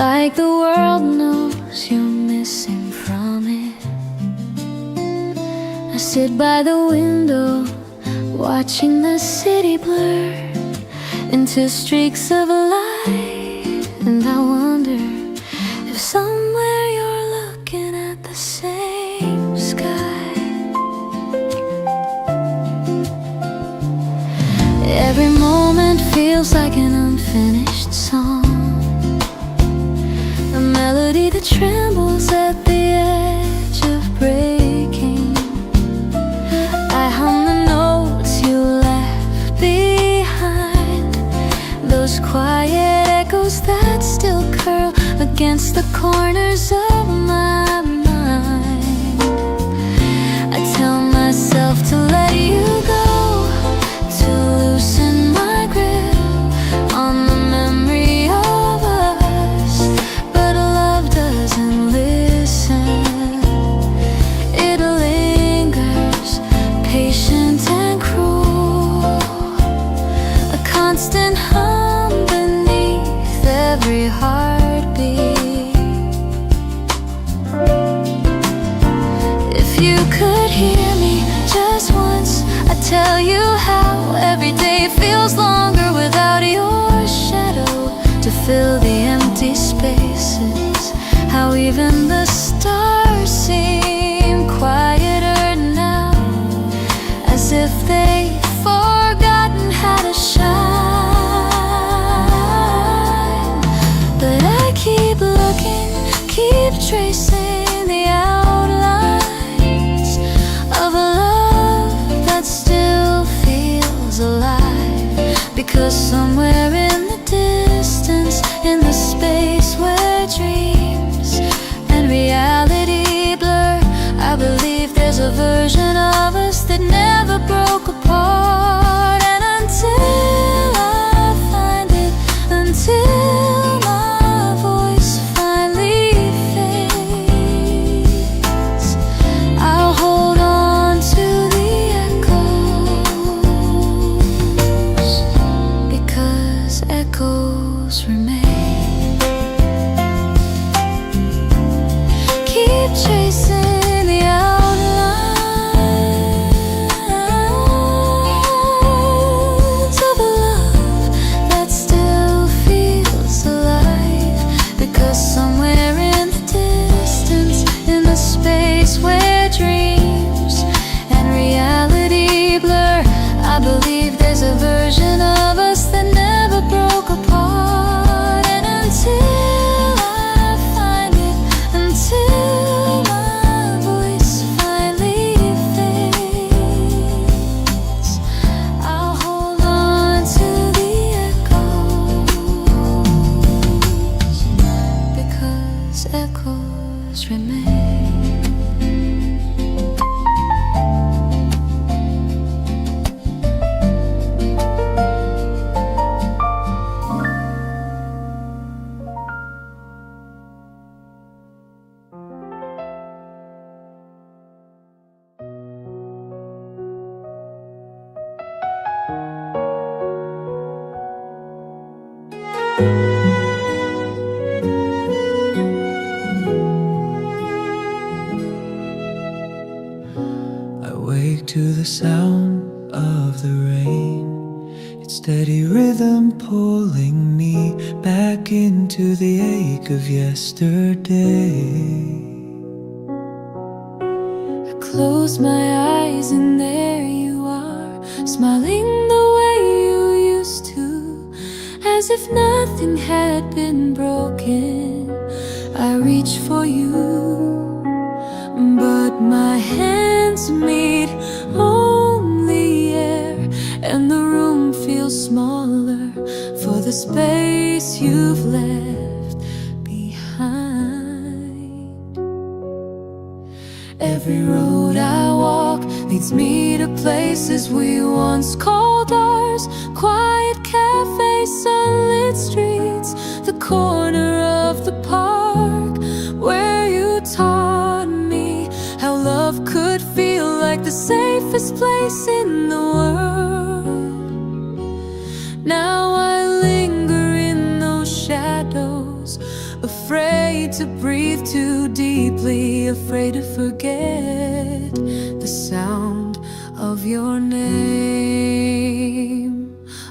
like the world knows you're missing from it. I sit by the window, watching the city blur into streaks of light, and I wonder if somewhere you're looking at the same sky. Every moment feels like an unfinished song, a melody that trembles at the edge of breaking. I hum the notes you left behind, those quiet echoes that still curl against the corners of my mind. I tell myself to let you go, to loosen my grip on the memory of us, but love doesn't listen. It lingers, patient and cruel, a constant hum beneath every heartbeat. If you could hear me just once, I'd tell you how every day feels longer without your shadow to fill the empty spaces, how even the stars seem quieter now, as if they've forgotten how to shine. But I keep looking, keep tracing the outlines of a love that still feels alive, because somewhere in the distance, in the space where dreams and reality blur, I believe there's a version of us that never broke apart. And until I find it, until my voice finally fades, I'll hold on to the echoes, because echoes remain. Keep chasing the outlines of a love that still feels alive, because somewhere in the distance, in the space where dreams and reality blur, I believe there's a version of us that never broke apart. And until I find it, until my voice finally fades, I'll hold on to the echoes, because echoes remain. I wake to the sound of the rain, its steady rhythm pulling me back into the ache of yesterday. I close my eyes and there you are, smiling the way you used to, as if nothing had been broken. I reach for you, but my hands meet only air, and the room feels smaller for the space you've left behind. Every road I walk leads me to places we once called ours, quiet cafes, sunlit streets, the corner of the park where you taught me how love could feel like the safest place in the world. Now I linger in those shadows, a afraid to breathe too deeply, afraid to forget the sound of your name.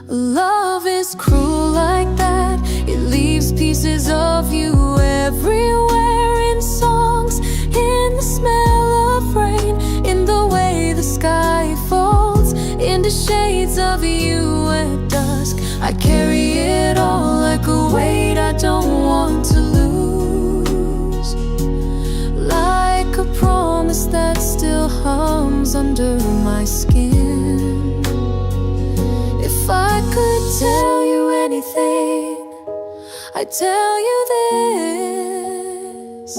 Love is cruel like that. It leaves pieces of you everywhere, in songs, in the smell of rain, in the way the sky folds into shades of you at dusk. I carry it all like a weight I don't want to lose, like a promise that still hums under my skin. If I could tell you anything, I'd tell you this: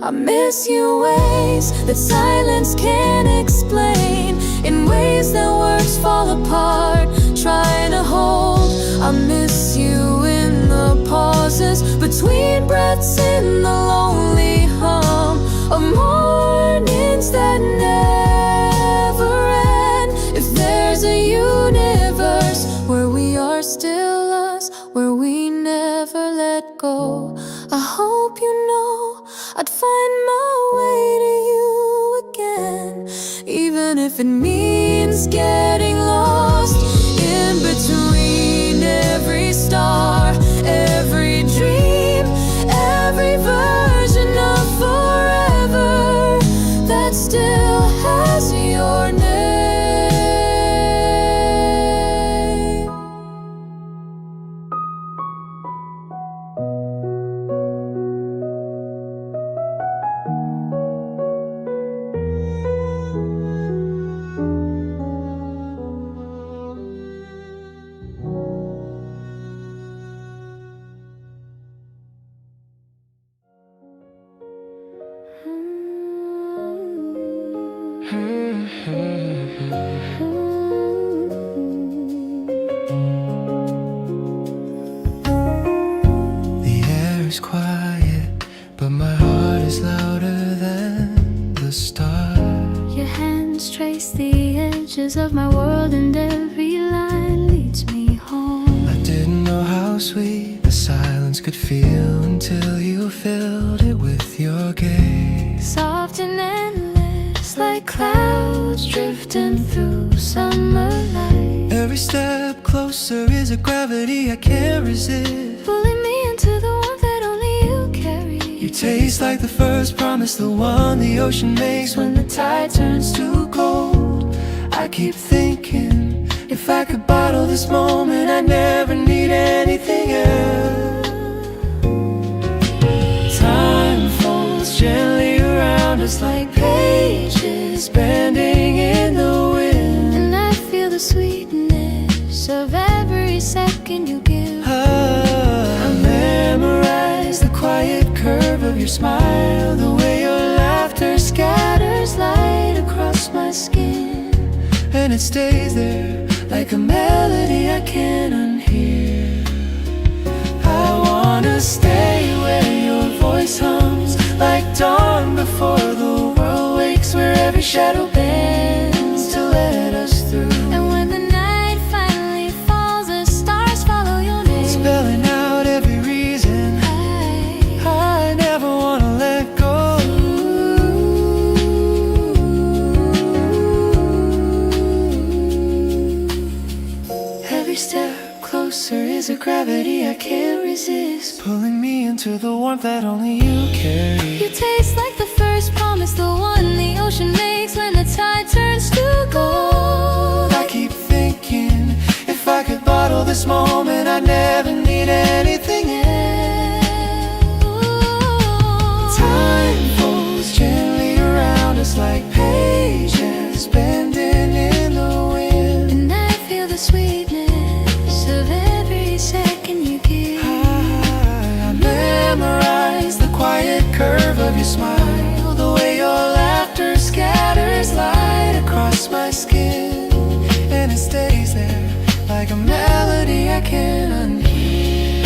I miss you ways that silence can't explain, in ways that words fall apart trying to hold. I miss you in the pauses between breaths, in the lonely hum of mornings that never end. If there's a universe where we are still us, where we never let go, I hope you know I'd find my way to you again, even if it means getting lost in between every star, every dream, every version of forever that still has your name. The air is quiet, but my heart is louder than the stars. Your hands trace the edges of my world, and every line leads me home. I didn't know how sweet the silence could feel until you filled it with your gaze. Soft and endless, like clouds drifting through summer light. Every step closer is a gravity I can't resist, Pulling me into the warmth that only you carry. You taste like the first promise, the one the ocean makes when the tide turns too cold. I keep thinking, if I could bottle this moment, I'd never need anything else. Time folds gently around us like pages bending in the wind, And I feel the sweetness of every second you give. I memorize the quiet curve of your smile, the way your laughter scatters light across my skin, and it stays there like a melody I can't unhear. I wanna stay where your voice hums like dawn before the world wakes, where every shadow bends to let us through. And when the night finally falls, the stars follow your name, Spelling out every reason I never wanna let go. Every step closer is a gravity I can't resist, pulling me into the warmth that only you carry. You taste like the first promise, the one the ocean makes when the tide turns to gold. I keep thinking, if I could bottle this moment, I'd never need anything else. Time folds gently around us like pages bending in the wind, And I feel the sweetness of every second you give. I memorize the quiet curve of your smile, the way your laughter scatters light across my skin, and it stays there like a melody I can't unhear.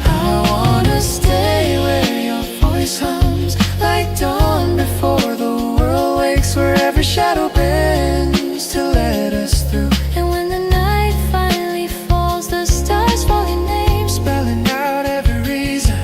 I wanna stay where your voice hums like dawn before the world wakes, where every shadow bends to let us through. And when the night finally falls, the stars fall your name, Spelling out every reason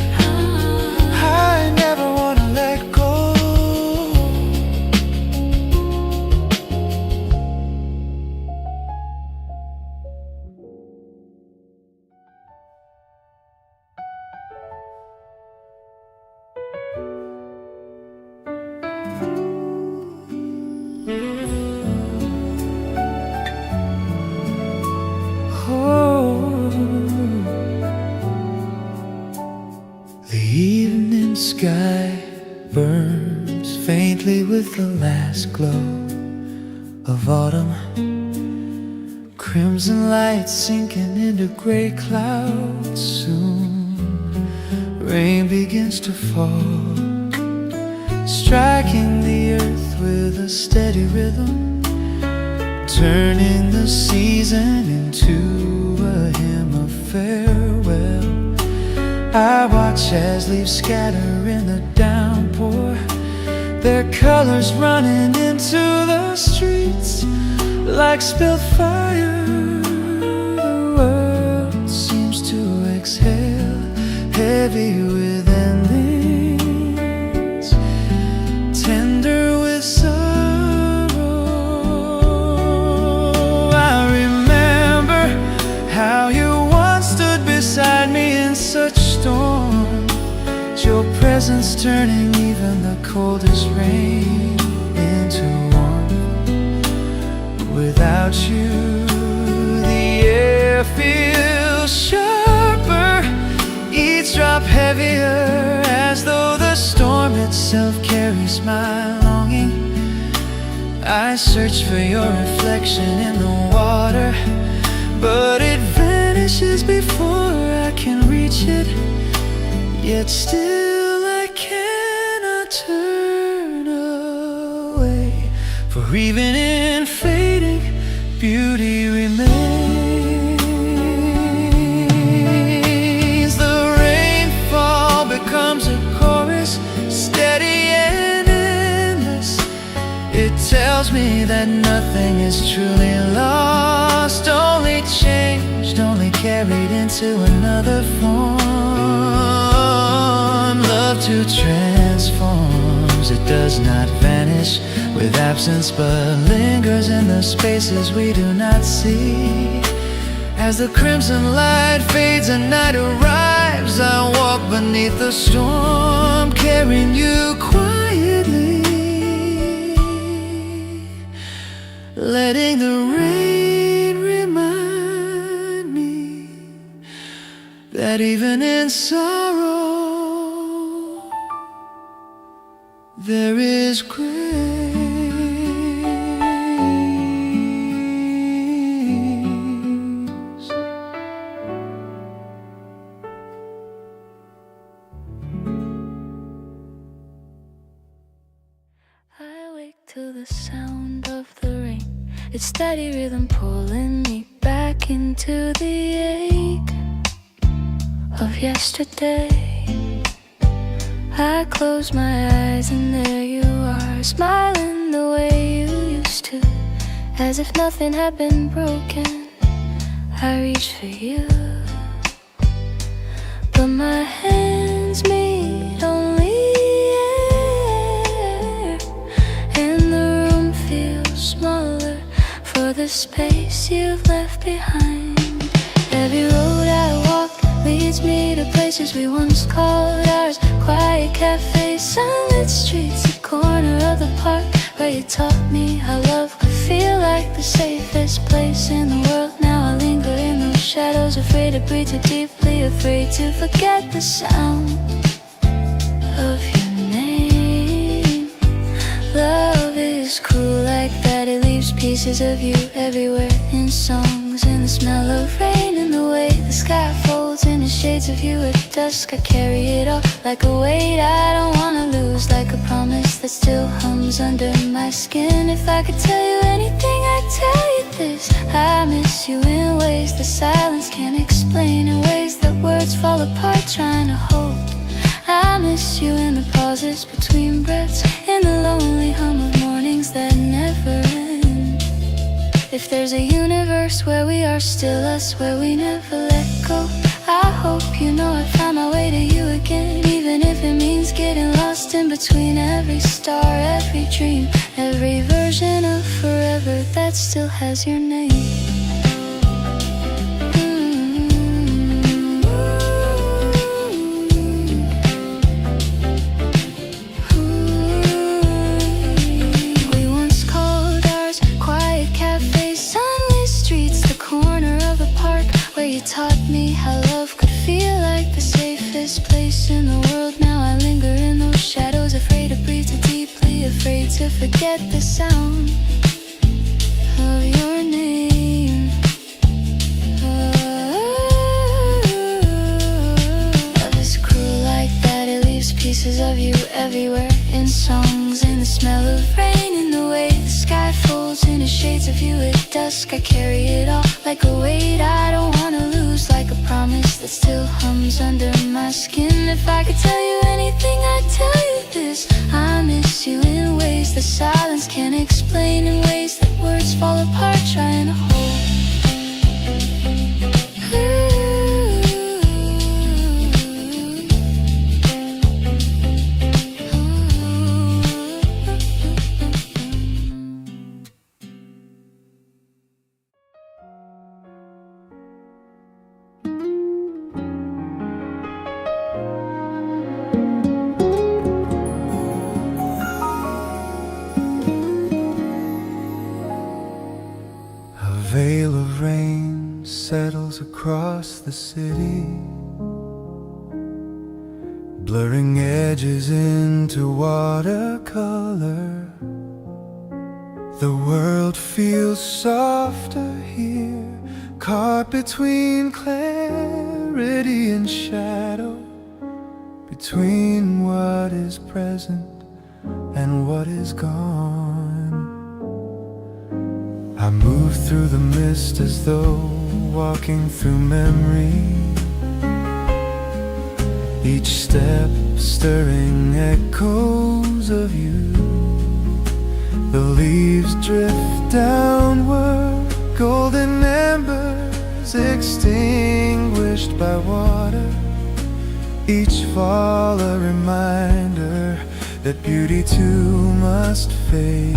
sky burns faintly with the last glow of autumn. Crimson lights sinking into gray clouds. Soon rain begins to fall, striking the earth with a steady rhythm, turning the season into a hymn of farewell. I watch as leaves scatter in the downpour, their colors running into the streets like spilled fire. The world seems to exhale, heavy with endings, tender with sorrow. I remember how you once stood beside me in such storms, your presence turning even the coldest rain into warmth. Without you, the air feels sharper, each drop heavier, as though the storm itself carries my longing. I search for your reflection in the water, but it vanishes before I can reach it. Yet still I cannot turn away, for even in fading, beauty remains. The rainfall becomes a chorus, steady and endless. It tells me that nothing is truly lost, only changed, only carried into another form. Love too transforms, it does not vanish with absence, but lingers in the spaces we do not see. As the crimson light fades and night arrives, I walk beneath the storm, carrying you quietly, letting the rain remind me that even in sorrow there is grace. I wake to the sound of the rain, its steady rhythm pulling me back into the ache of yesterday. I close my eyes and there you are, smiling the way you used to, as if nothing had been broken. I reach for you, but my hands meet only air, and the room feels smaller for the space you've left behind. Every road I walk leads me to places we once called ours, quiet cafes, sunlit streets, a corner of the park where you taught me how love could feel like the safest place in the world. Now I linger in those shadows, afraid to breathe too deeply, afraid to forget the sound of your name. Love is cruel like that, it leaves pieces of you everywhere, in songs, in the smell of rain, in the way the sky folds, in the shades of you at dusk. I carry it all like a weight I don't wanna lose, like a promise that still hums under my skin. If I could tell you anything, I'd tell you this: I miss you in ways that silence can't explain, in ways that words fall apart trying to hold. I miss you in the pauses between breaths, in the lonely hum of mornings that never end. If there's a universe where we are still us, where we never let go, I hope you know I found my way to you again, even if it means getting lost in between every star, every dream, every version of forever that still has your name. We once called ours quiet cafes, sunlit streets, the corner of a park where you taught me how love could feel like like the safest place in the world. Now I linger in those shadows, afraid to breathe too deeply, afraid to forget the sound of your name. Love is cruel like that, it leaves pieces of you everywhere, in songs, in the smell of rain, in the way the sky folds into shades of you at dusk. I carry it all like a weight I don't wanna lose, like a promise that still hums under my skin. If I could tell you anything, I'd tell you this: I miss you in ways that silence can't explain, in ways that words fall apart trying to hold. A veil of rain settles across the city, blurring edges into watercolor. The world feels softer here, caught between clarity and shadow, between what is present and what is gone. I move through the mist as though walking through memory, each step stirring echoes of you. The leaves drift downward, golden embers extinguished by water, each fall a reminder that beauty too must fade.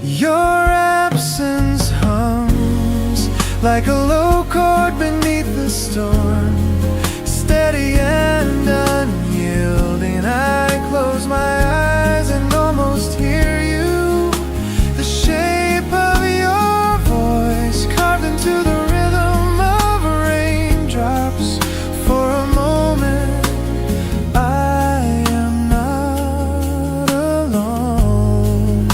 Your absence hums like a low chord beneath the storm, steady and unyielding. I close my eyes and almost hear you, the shape of your voice carved into the rhythm of raindrops. For a moment I am not alone,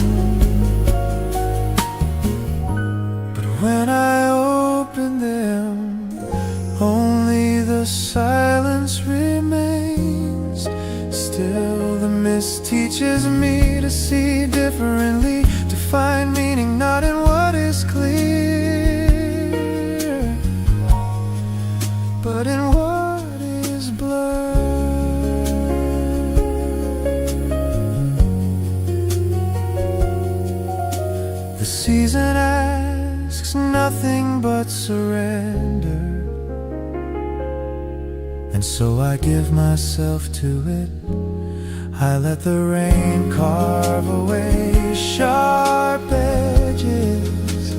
but when I open them, only the silence remains. Still the mist teaches me to see differently, to find meaning not in what is clear, but in what is blurred. The season asks nothing but surrender, and so I give myself to it. I let the rain carve away sharp edges,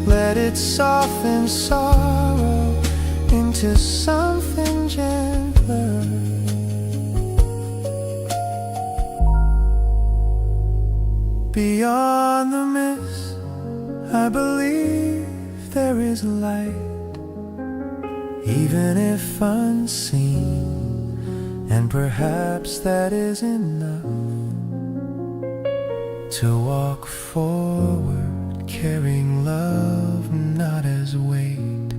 let it soften sorrow into something gentler. Beyond the mist, I believe there is light, even if unseen, and perhaps that is enough to walk forward, carrying love not as weight,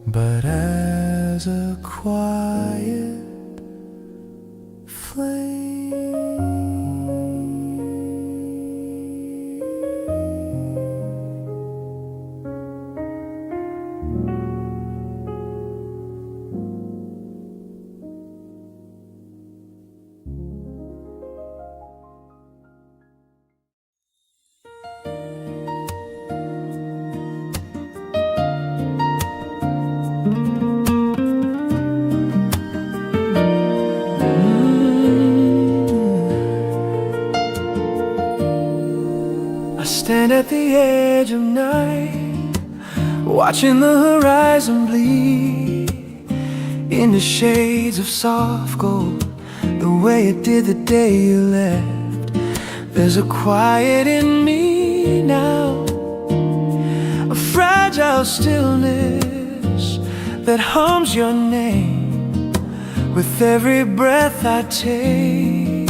but as a quiet flame. Stand at the edge of night, watching the horizon bleed into shades of soft gold, the way it did the day you left. There's a quiet in me now, a fragile fragile stillness that hums your name with every breath I take.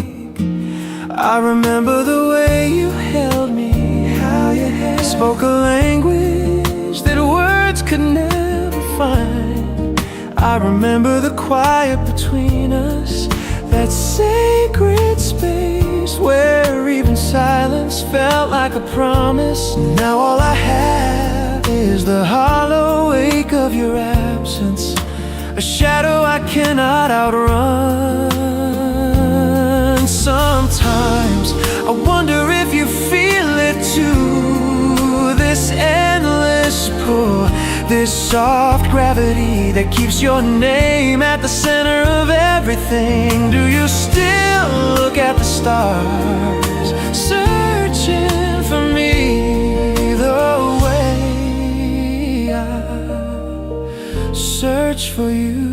I remember the way you held me, how you spoke a language that words could never find. I remember the quiet between us, that sacred space where even silence felt like a promise. Now all I have is the hollow ache of your absence, a shadow I cannot outrun. Sometimes I wonder if you feel it too, this endless pull, this soft gravity that keeps your name at the center of everything. Do you still look at the stars, searching for me the way I search for you?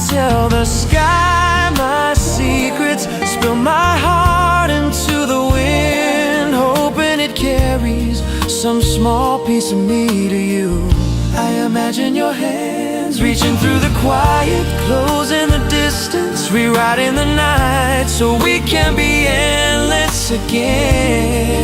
Tell the sky my secrets, spill my heart into the wind, hoping it carries some small piece of me to you. I imagine your hands reaching through the quiet, closing the distance, rewriting the night so we can be endless again.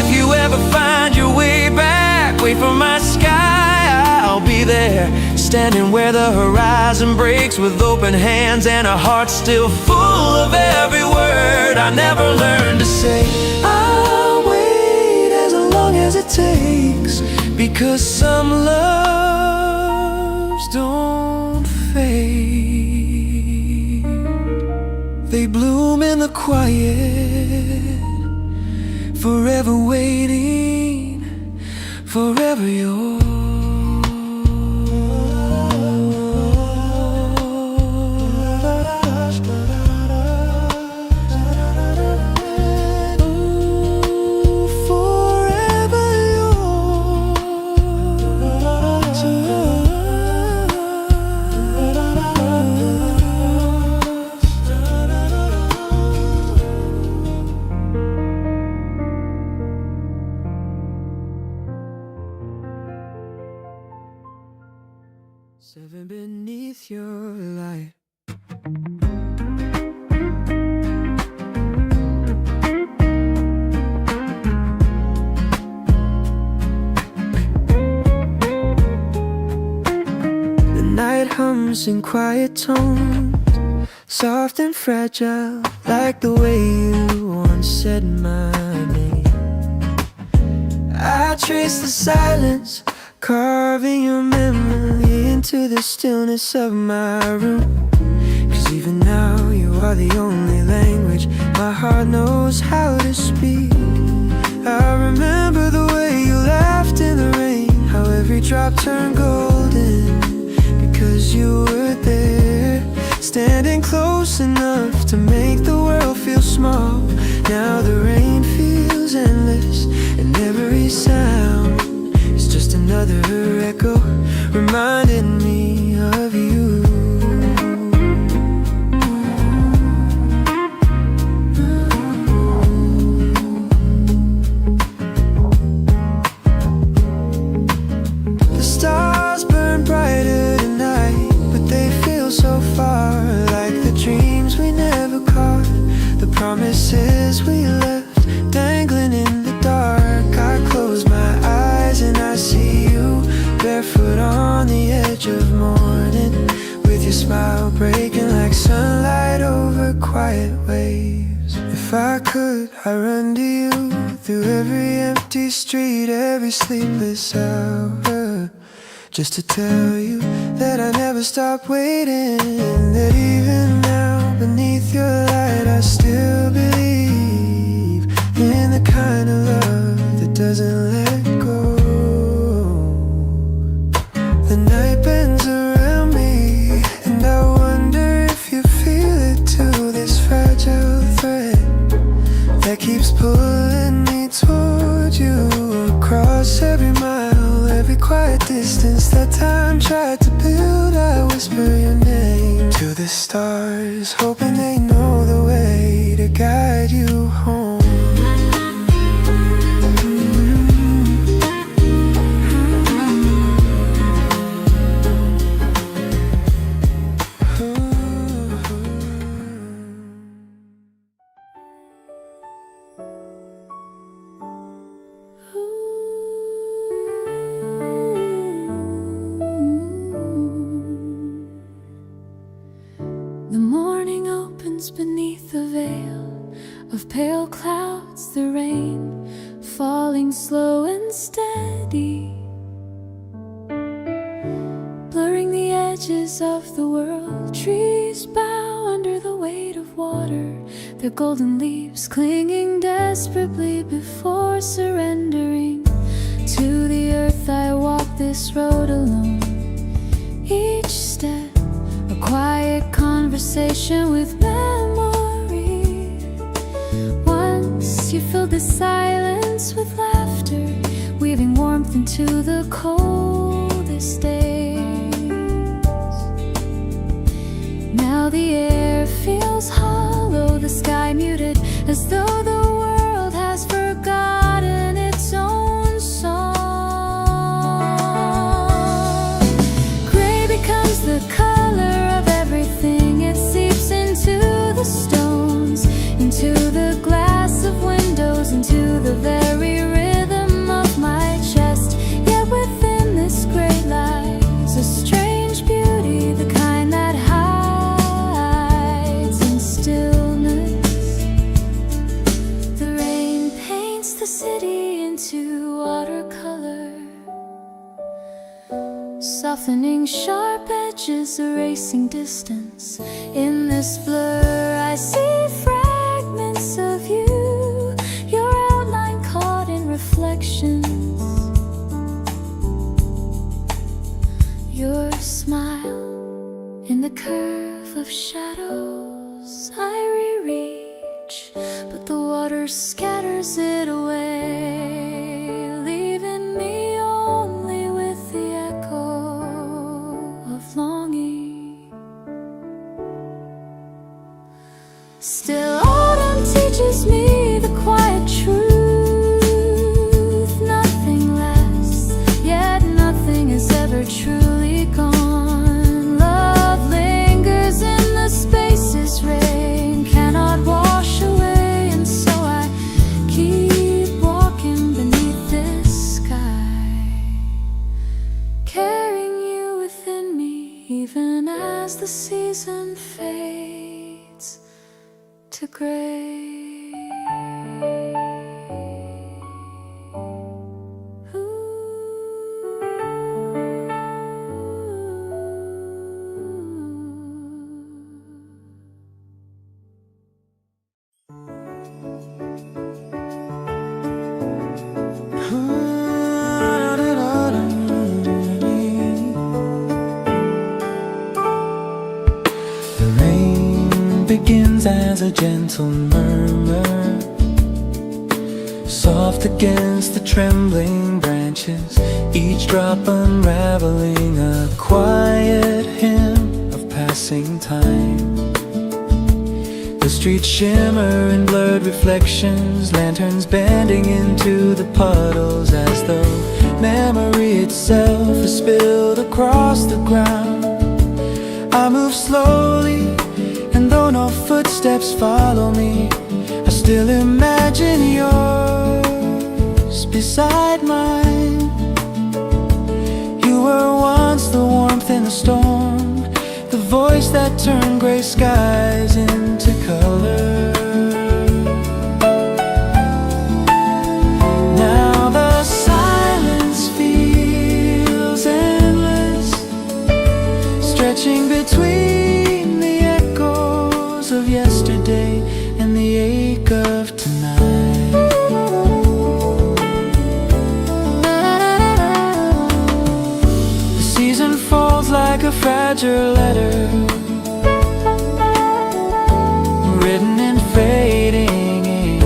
If you ever find your way back, wait for my sky, I'll be there, standing where the horizon breaks with open hands and a heart still full of every word I never learned to say. I'll wait as long as it takes, because some loves don't fade. They bloom in the quiet, forever waiting, forever yours. Seven beneath your light. The night hums in quiet tones, soft and fragile, like the way you once said my name. I trace the silence, carving your memory into the stillness of my room. 'Cause even now you are the only language my heart knows how to speak. I remember the way you laughed in the rain, how every drop turned golden, because you were there, standing close enough to make the world feel small. Now the rain feels endless, and every sound is just another echo reminding me of you. The stars burn brighter tonight, but they feel so far, like the dreams we never caught, the promises we left dangling in the dark. I close my eyes and I see you, barefoot on the edge of morning, with your smile breaking like sunlight over quiet waves. If I could, I'd run to you through every empty street, every sleepless hour, just to tell you that I never stop waiting, that even now beneath your light I still believe in the kind of love that doesn't let go. The night bends around me, and I wonder if you feel it too, this fragile thread that keeps pulling me toward you, across every mile, distance that time tried to build, I whisper your name to the stars, hoping they know the way to guide you home. The morning opens beneath a veil of pale clouds, the rain falling slow and steady, blurring the edges of the world. Trees bow under the weight of water, their golden leaves clinging desperately before surrendering to the earth. I walk this road alone, each step a quiet conversation with memory. Once you filled the silence with laughter, weaving warmth into the coldest days. Now the air feels hollow, the sky muted, as though the world has forgotten its own song. Gray becomes the color of everything, it seeps into the stones, into the glass of windows, into the very rhythm of my chest. Yet within this great lies a strange beauty, the kind that hides in stillness. The rain paints the city into watercolor, softening sharp edges, erasing distance. In this blur I see fragments of you, your outline caught in reflections, your smile in the curve of shadows. I rereach, but the water scatters it away, leaving me only with the echo of longing. Still autumn teaches me the quiet truth. Nothing lasts, yet nothing is ever truly gone. Love lingers in the spaces rain cannot wash away, and so I keep walking beneath this sky, carrying you within me, even as the season fades to gray. The rain begins as a gentle murmur, soft against the trembling branches, each drop unraveling a quiet hymn of passing time. The streets shimmer in blurred reflections, lanterns bending into the puddles, as though memory itself is spilled across the ground. I move slowly, and though no footsteps follow me, I still imagine yours beside mine. You were once the warmth in the storm, the voice that turned gray skies into color. Now the silence feels endless, stretching between the echoes of yesterday and the ache of tonight. The season falls like a fragile letter, written in fading ink.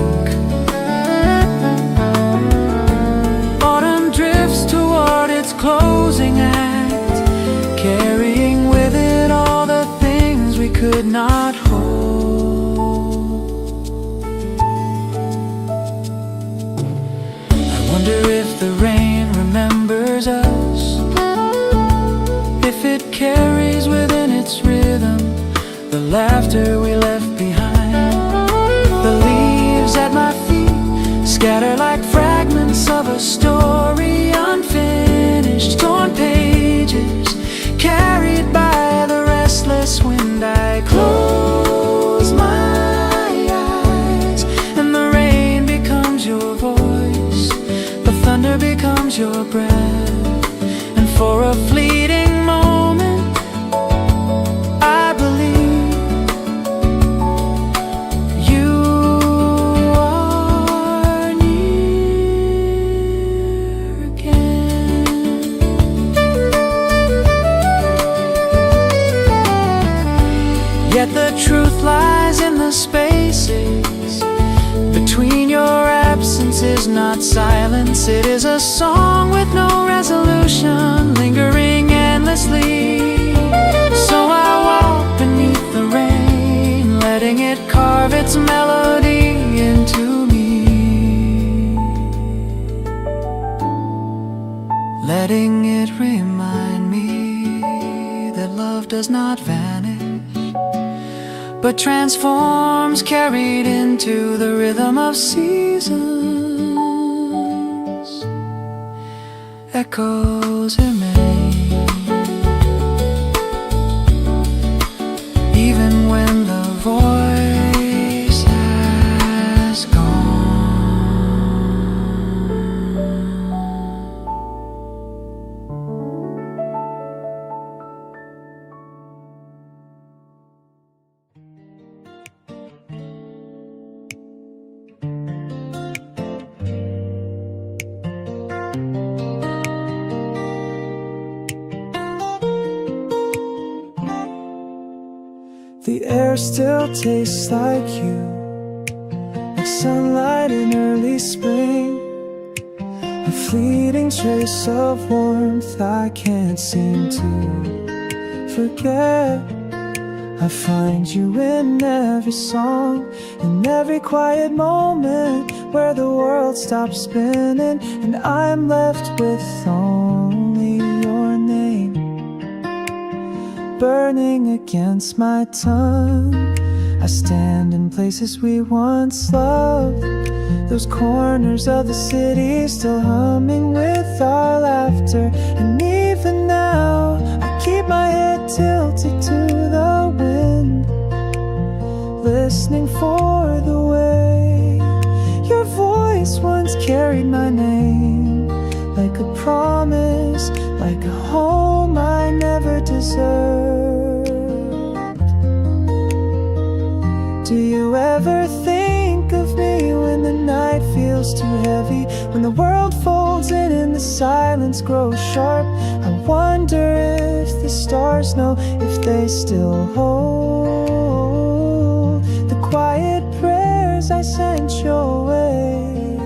Autumn drifts toward its close, closing act, carrying with it all the things we could not hold. I wonder if the rain remembers us, if it carries within its rhythm the laughter we left behind. The leaves at my feet scatter like fragments of a story, unfinished, torn pages carried by the restless wind. I close my eyes and the rain becomes your voice, the thunder becomes your breath, and for a fleeting moment I believe you are near again. Yet the truth lies in the spaces between. Your absence is not silence, it is a song with no resolution, lingering endlessly. So I walk beneath the rain, letting it carve its melody into me, letting it remind me that love does not vanish but transforms, carried into the rhythm of seasons. Echoes remain, even when the voice has gone. The air still tastes like you, like sunlight in early spring, a fleeting trace of warmth I can't seem to forget. I find you in every song, in every quiet moment where the world stops spinning and I'm left with only your name burning against my tongue. I stand in places we once loved, those corners of the city still humming with our laughter. And even now I keep my head tilted to the wind, listening for the way your voice once carried my name, like a promise, like a home I never deserved. Do you ever think of me when the night feels too heavy, when the world folds in and the silence grows sharp? I wonder if the stars know, if they still hold the quiet prayers I sent your way,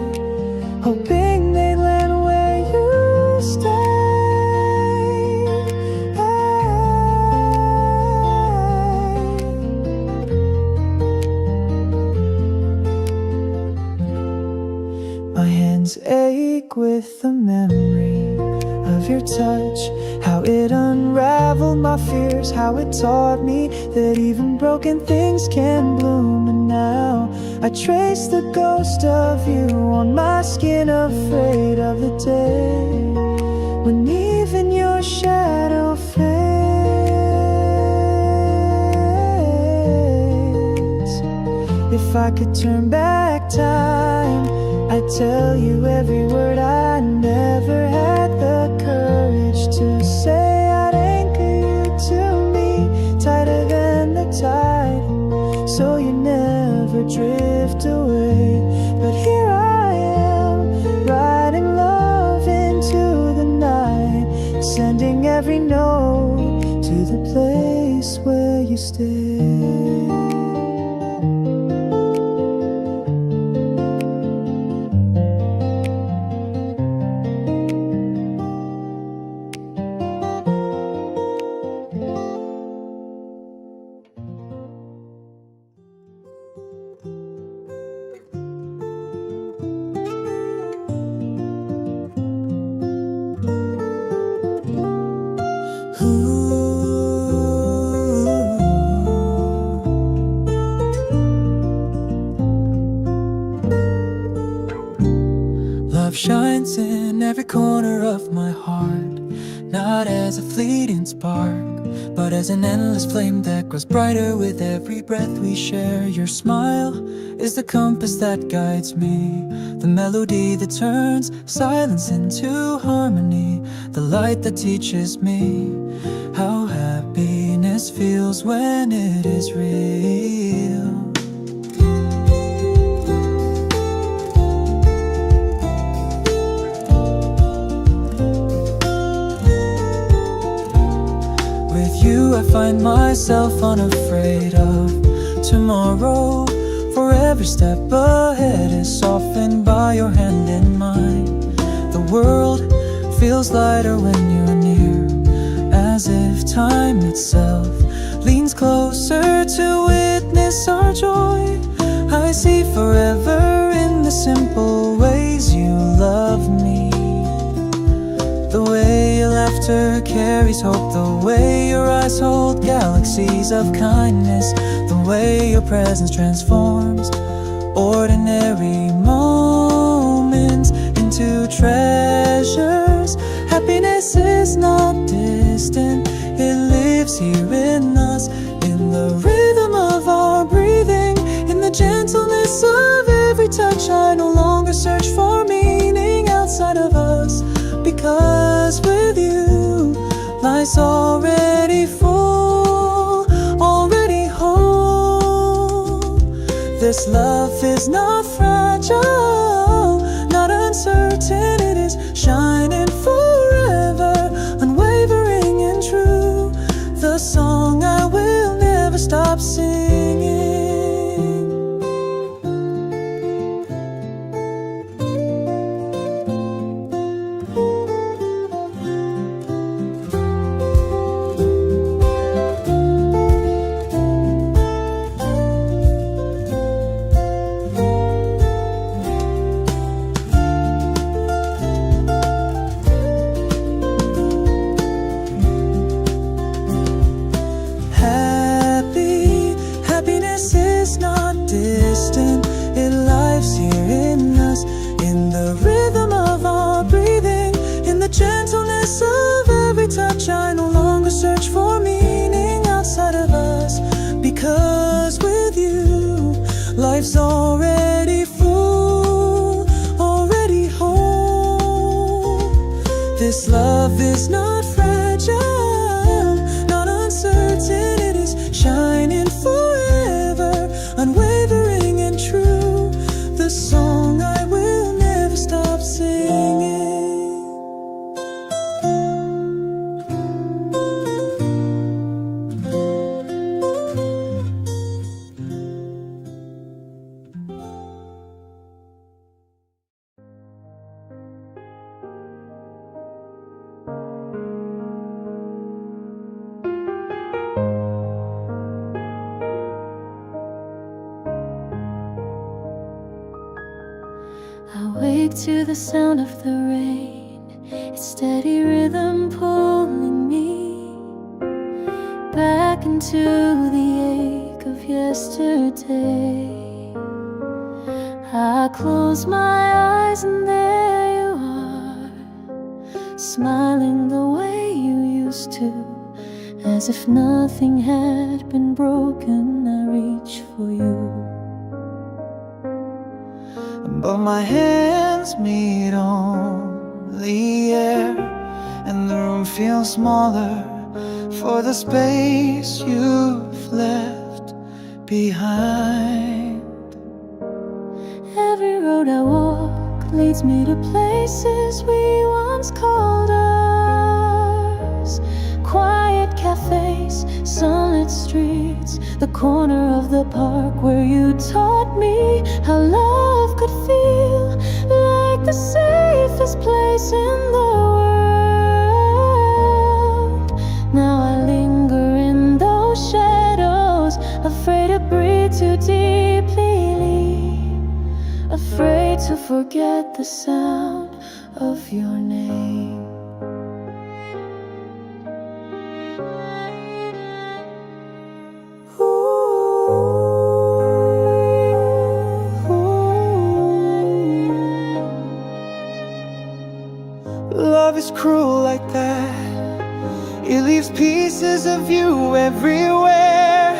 hoping they land where you stay. My hands ache with the memory of your touch, how it unraveled my fears, how it taught me that even broken things can bloom. And now I trace the ghost of you on my skin, afraid of the day when even your shadow fades. If I could turn back time, I'd tell you every word I never had the courage to say. I'd anchor you to me, tighter than the tide, so you never drift away. But here I am, riding love into the night, sending every note to the place where you stay. corner of my heart, not as a fleeting spark, but as an endless flame that grows brighter with every breath we share. Your smile is the compass that guides me, the melody that turns silence into harmony, the light that teaches me how happiness feels when it is real. With you I find myself unafraid of tomorrow, for every step ahead is softened by your hand in mine. The world feels lighter when you're near, as if time itself leans closer to witness our joy. I see forever in the simple ways you love me, the way your laughter carries hope, the way your eyes hold galaxies of kindness, the way your presence transforms ordinary moments into treasures. Happiness is not distant, it lives here in us, in the rhythm of our breathing, in the gentleness of every touch. I no longer search for meaning outside of us, because with you life's already full, already whole. This love is not fragile, not uncertain, it is shining forever, unwavering and true, the song I will never stop singing. I no longer search for meaning outside of us, because with you life's already full, already whole. This love is not fragile, not uncertain, it is shining forever, unwavering and true, the song I will never stop singing. I wake to the sound of the rain, its steady rhythm pulling me back into the ache of yesterday. I close my eyes and there you are, smiling the way you used to, as if nothing had been broken. I reach for you, but my hands meet on the air, and the room feels smaller for the space you've left behind. Every road I walk leads me to places we once called ours. Quiet cafes, sunlit streets, the corner of the park where you taught me how love could feel, like the safest place in the world. Now I linger in those shadows, afraid to breathe too deeply, afraid to forget the sound of your name. that. It leaves pieces of you everywhere,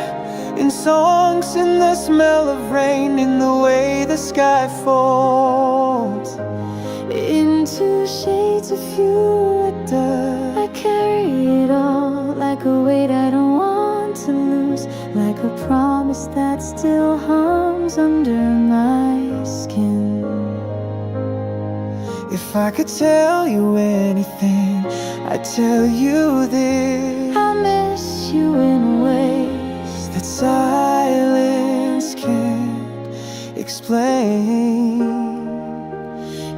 in songs, in the smell of rain, in the way the sky folds into shades of you it does. I carry it all like a weight I don't want to lose, like a promise that still hums under my skin. If I could tell you anything, I'd tell you this: I miss you in ways that silence can't explain,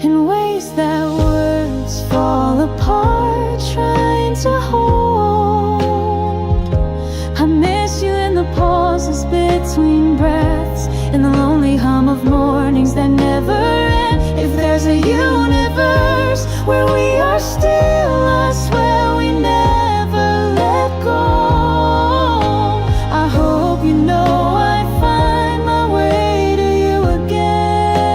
in ways that words fall apart trying to hold. I miss you in the pauses between breaths, in the lonely hum of mornings that never end. If there's a universe where we are still, I swear we never let go. I hope you know I find my way to you again,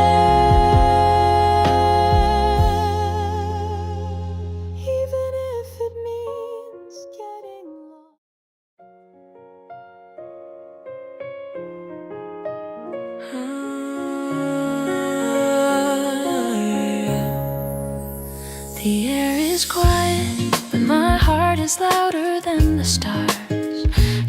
even if it means getting lost. The air is quiet, but my heart is louder than the stars.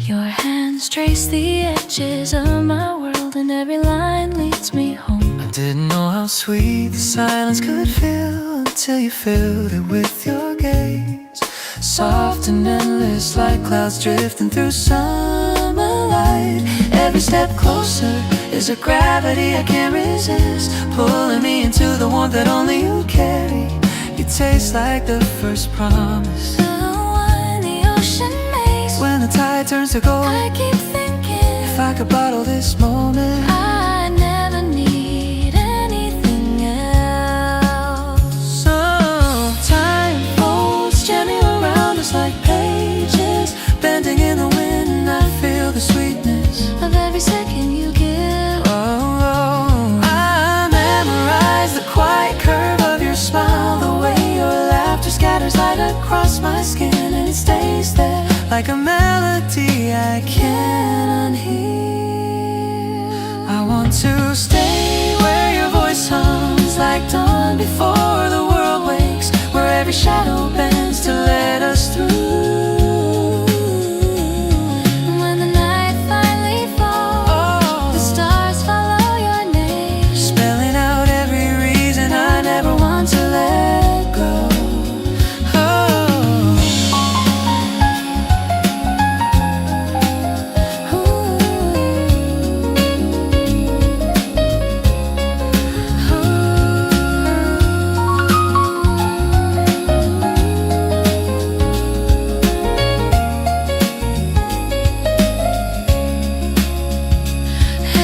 Your hands trace the edges of my world, and every line leads me home. I didn't know how sweet the silence could feel until you filled it with your gaze. Soft and endless like clouds drifting through summer light. Every step closer is a gravity I can't resist, pulling me into the warmth that only you carry. You taste like the first promise, The one the ocean makes when the tide turns to gold. I keep thinking, If I could bottle this moment, I never need anything else. so time folds gently around us like pages bending in the wind, and I feel the sweetness Of every second you give, I memorize the quiet curve of your smile, the way your laughter scatters light across my skin, and it stays there like a melody I can't unhear. I want to stay where your voice hums like dawn before the world wakes, where every shadow bends to let us through. when the night finally falls, the stars follow your name, Spelling out every reason I never want to let go.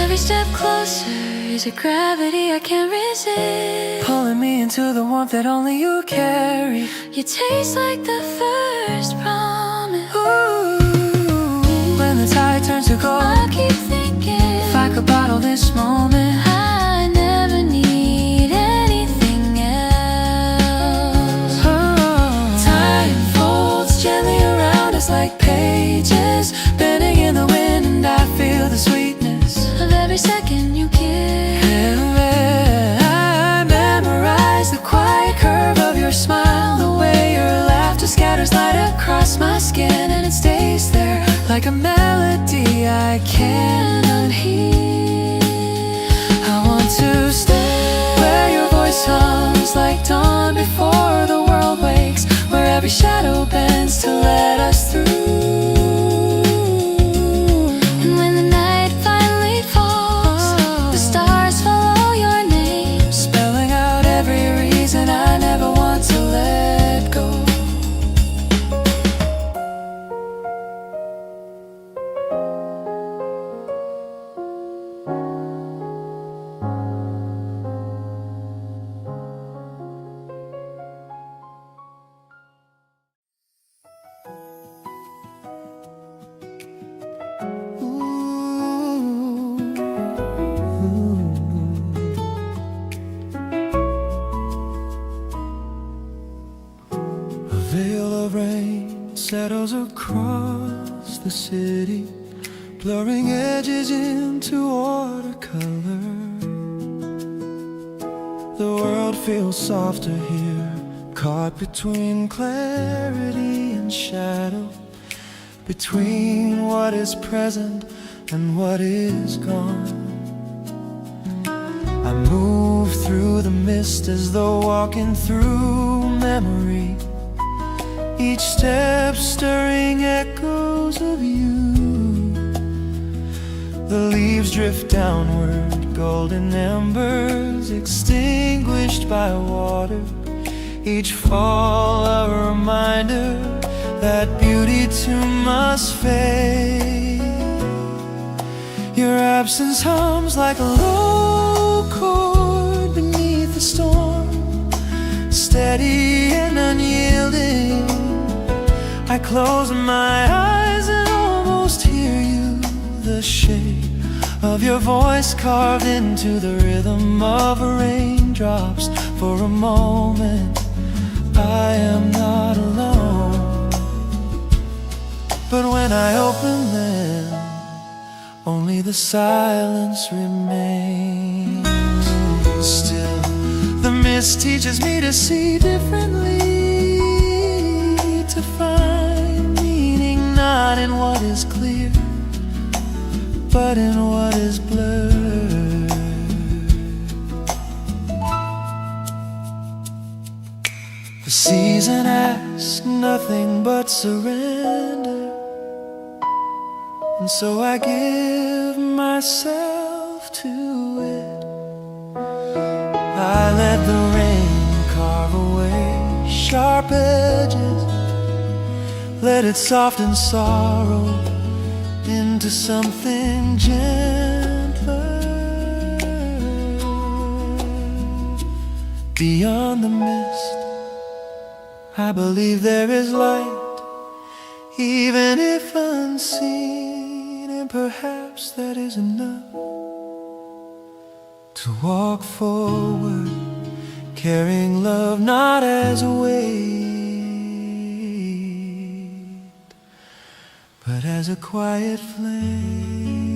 Every step closer is a gravity I can't resist. Pulling me into the warmth that only you carry. You taste like the first promise. When the tide turns to gold, I keep thinking, if I could bottle this moment, I never need anything else. time folds gently around us like pages bending in the wind, and I feel the sweetness Of every second you give, I memorize the quiet curve of your smile, the way your laughter scatters light across my skin, and it stays there like a melody I can't unhear. I want to stay where your voice hums like dawn before the world wakes, where every shadow bends to let us through. and when the night finally falls, the stars follow your name, Spelling out every reason I never want to let go. swirl of rain settles across the city, blurring edges into watercolor. The world feels softer here, caught between clarity and shadow, between what is present and what is gone. I move through the mist as though walking through memory, each step stirring echoes of you. The leaves drift downward, golden embers extinguished by water, each fall a reminder that beauty too must fade. Your absence hums like a low chord beneath the storm, steady and unyielding. I close my eyes and almost hear you, the shape of your voice carved into the rhythm of raindrops. For a moment I am not alone, but when I open them, only the silence remains. Still, the mist teaches me to see differently, to find meaning not in what is clear, but in what is blurred. The season asks nothing but surrender, and so I give myself to it. I let the rain carve away sharp edges, let it soften sorrow into something gentler. Beyond the mist, I believe there is light, even if unseen, and perhaps that is enough to walk forward, carrying love not as a weight, but as a quiet flame.